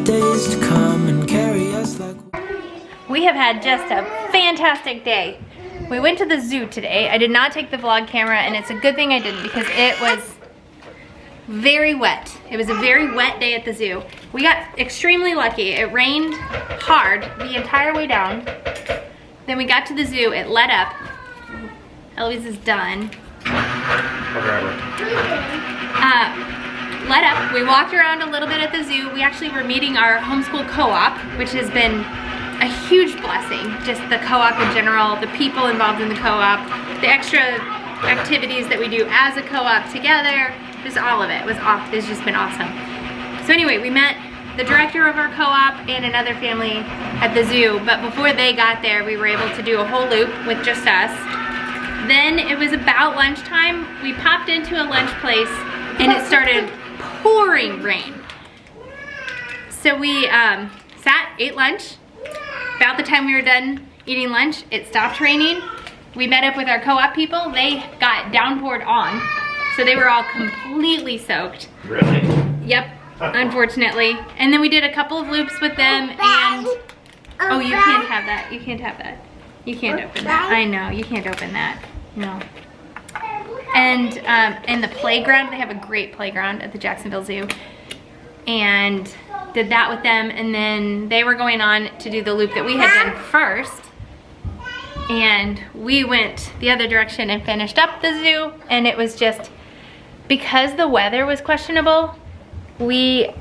days to come and carry us like... We have had just a fantastic day. We went to the zoo today. I did not take the vlog camera, and it's a good thing I didn't because it was very wet. It was a very wet day at the zoo. We got extremely lucky. It rained hard the entire way down. Then we got to the zoo, it let up. Eloise is done. Let up. We walked around a little bit at the zoo. We actually were meeting our homeschool co-op, which has been a huge blessing. Just the co-op in general, the people involved in the co-op, the extra activities that we do as a co-op together, just all of it. It's just been awesome. So anyway, we met the director of our co-op and another family at the zoo, but before they got there, we were able to do a whole loop with just us. Then it was about lunchtime. We popped into a lunch place and it started pouring rain. So we sat, ate lunch. About the time we were done eating lunch, it stopped raining. We met up with our co-op people. They got downpoured on, so they were all completely soaked. Really? Yep, unfortunately. And then we did a couple of loops with them and... Oh, you can't have that. You can't have that. You can't open that. I know, you can't open that. No. And in the playground, they have a great playground at the Jacksonville Zoo. And did that with them, and then they were going on to do the loop that we had done first. And we went the other direction and finished up the zoo, and it was just, because the weather was questionable, we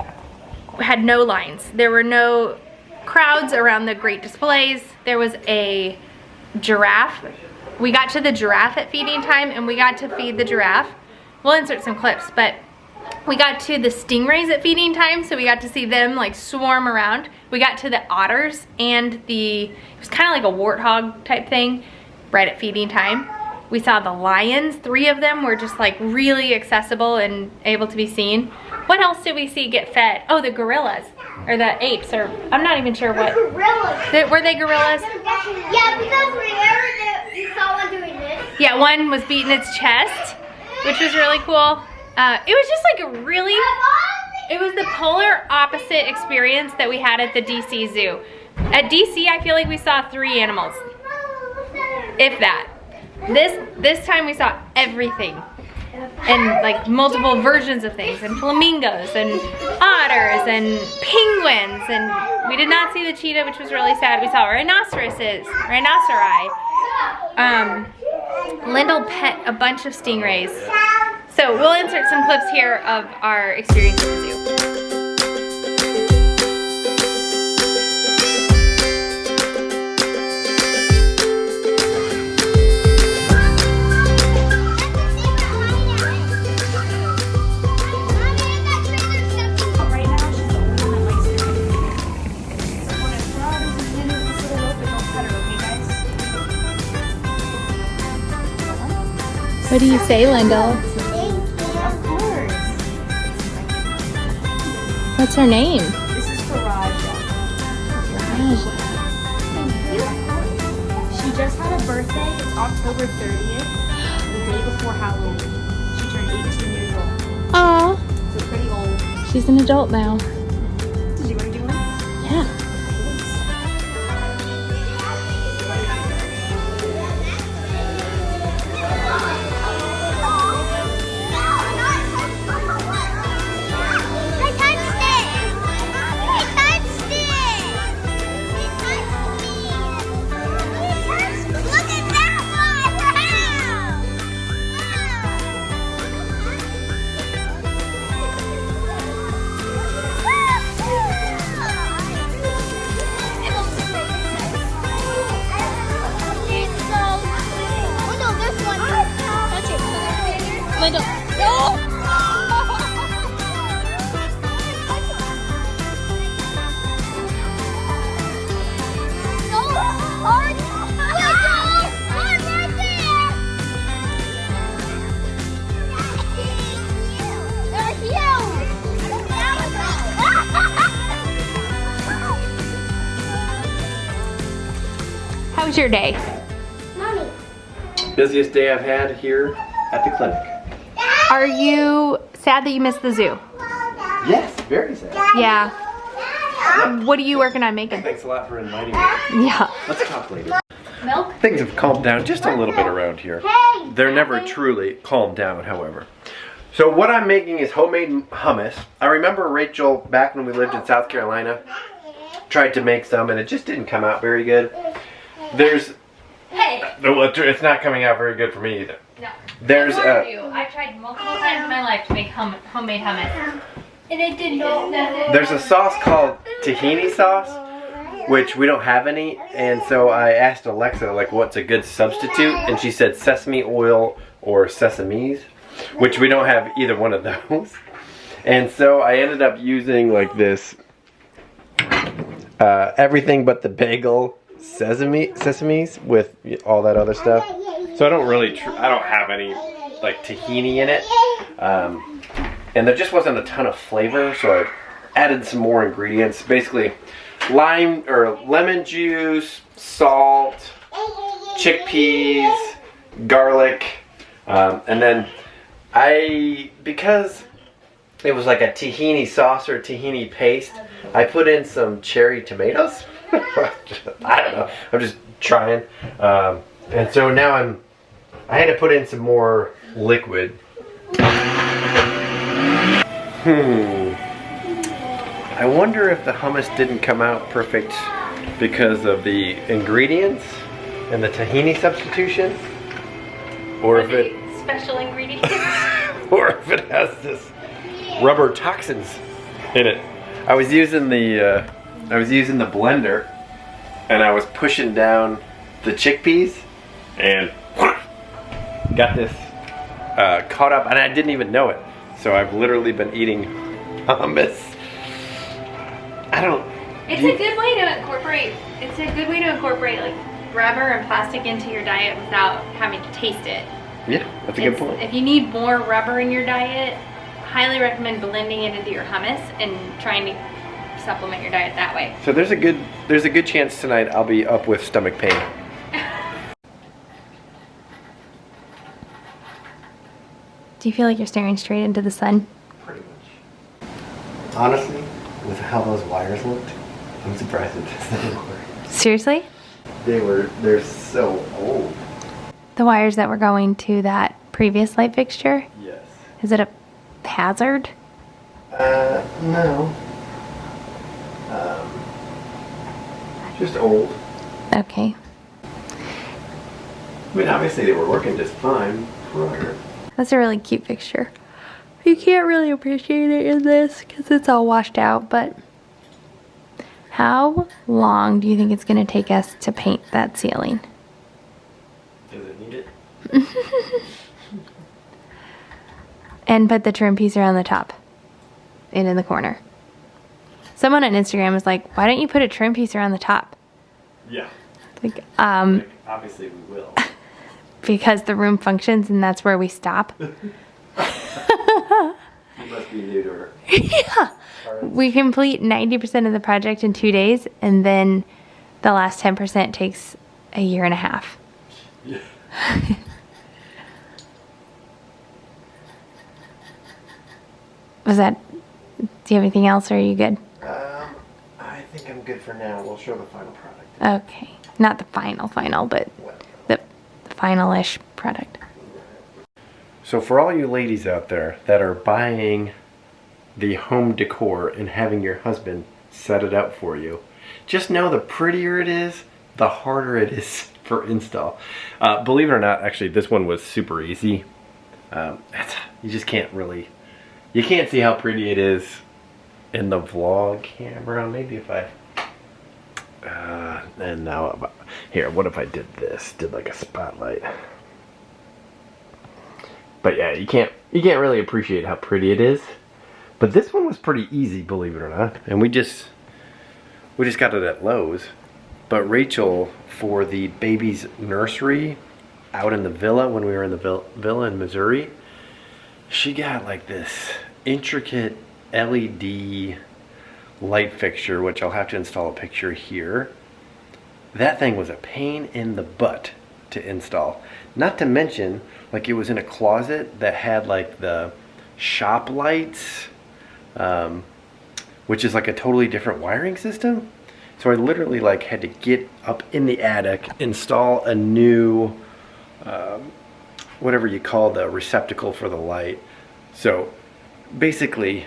had no lines. There were no crowds around the great displays. There was a giraffe. We got to the giraffe at feeding time and we got to feed the giraffe. We'll insert some clips, but we got to the stingrays at feeding time, so we got to see them like swarm around. We got to the otters and it was kind of like a warthog type thing right at feeding time. We saw the lions. 3 of them were just like really accessible and able to be seen. What else did we see get fed? Oh, the gorillas, or the apes, or I'm not even sure what. Gorillas. Were they gorillas? Yeah, because remember you saw one doing this? Yeah, one was beating its chest, which was really cool. It was just like a really, it was the polar opposite experience that we had at the DC Zoo. At DC, I feel like we saw 3 animals, if that. This time we saw everything, and like multiple versions of things, and flamingos and otters and penguins, and we did not see the cheetah, which was really sad. We saw rhinoceri. Lyndle pet a bunch of stingrays. So we'll insert some clips here of our experience at the zoo. What do you say, Lyndle? Of course. What's her name? This is for Raja. Raja. She just had a birthday. It's October 30th, the day before Halloween. She turned 18 years old. Aw. So pretty old. She's an adult now. Did you want to do one? Yeah. Lyndle. No! How was your day? Mommy. Busiest day I've had here at the clinic. Are you sad that you missed the zoo? Yes, very sad. Yeah. What are you working on making? Thanks a lot for inviting me. Yeah. Let's talk later. Milk? Things have calmed down just a little bit around here. They're never truly calmed down, however. So what I'm making is homemade hummus. I remember Rachel, back when we lived in South Carolina, tried to make some and it just didn't come out very good. It's not coming out very good for me either. No. There's I tried multiple times in my life to make homemade hummus. And it didn't go. there's a sauce called tahini sauce, which we don't have any, and so I asked Alexa like what's a good substitute, and she said sesame oil or sesames, which we don't have either one of those. And so I ended up using like this everything but the bagel sesames with all that other stuff. So I don't really I don't have any like tahini in it. And there just wasn't a ton of flavor, so I added some more ingredients. Basically, lemon juice, salt, chickpeas, garlic, and then because it was like a tahini sauce or tahini paste, I put in some cherry tomatoes. I don't know. I'm just trying. And so now I had to put in some more liquid. I wonder if the hummus didn't come out perfect because of the ingredients and the tahini substitution, or if it special ingredients, or if it has this rubber toxins in it. I was using the blender and I was pushing down the chickpeas and got this caught up, and I didn't even know it. So I've literally been eating hummus. It's a good way to incorporate. It's a good way to incorporate like rubber and plastic into your diet without having to taste it. Yeah, that's a good point. If you need more rubber in your diet, highly recommend blending it into your hummus and trying to supplement your diet that way. So there's a good chance tonight I'll be up with stomach pain. Do you feel like you're staring straight into the sun? Pretty much. Honestly, with how those wires looked, I'm surprised it doesn't work. Seriously? They're so old. The wires that were going to that previous light fixture? Yes. Is it a hazard? No. Just old. Okay. I mean, obviously they were working just fine prior. That's a really cute fixture. You can't really appreciate it in this because it's all washed out, but how long do you think it's going to take us to paint that ceiling? Does it need it? And put the trim piece around the top and in the corner. Someone on Instagram was like, why don't you put a trim piece around the top? Yeah. Like, obviously we will. because the room functions and that's where we stop. You must be new to her. Yeah. We complete 90% of the project in 2 days, and then the last 10% takes a year and a half. Yeah. Was that, do you have anything else, or are you good? I think I'm good for now. We'll show the final product. Okay. Not the final, but the final-ish product. So for all you ladies out there that are buying the home decor and having your husband set it up for you, just know the prettier it is, the harder it is for install. Believe it or not, actually this one was super easy. You just can't really, you can't see how pretty it is in the vlog camera. Maybe if I, and now, here, what if I did this, did like a spotlight. But yeah, you can't really appreciate how pretty it is. But this one was pretty easy, believe it or not. And we just got it at Lowe's. But Rachel, for the baby's nursery out in the villa, when we were in the villa in Missouri, she got like this intricate LED light fixture, which I'll have to install a picture here. That thing was a pain in the butt to install. Not to mention, like, it was in a closet that had like the shop lights, which is like a totally different wiring system. So I literally like had to get up in the attic, install a new, whatever you call the receptacle for the light. So basically,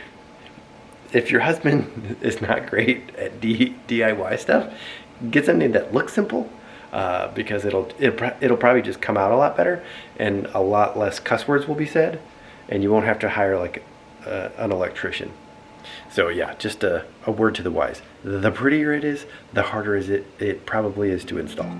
if your husband is not great at DIY stuff, get something that looks simple, because it'll probably just come out a lot better, and a lot less cuss words will be said, and you won't have to hire like an electrician. So yeah, just a word to the wise. The prettier it is, the harder it probably is to install.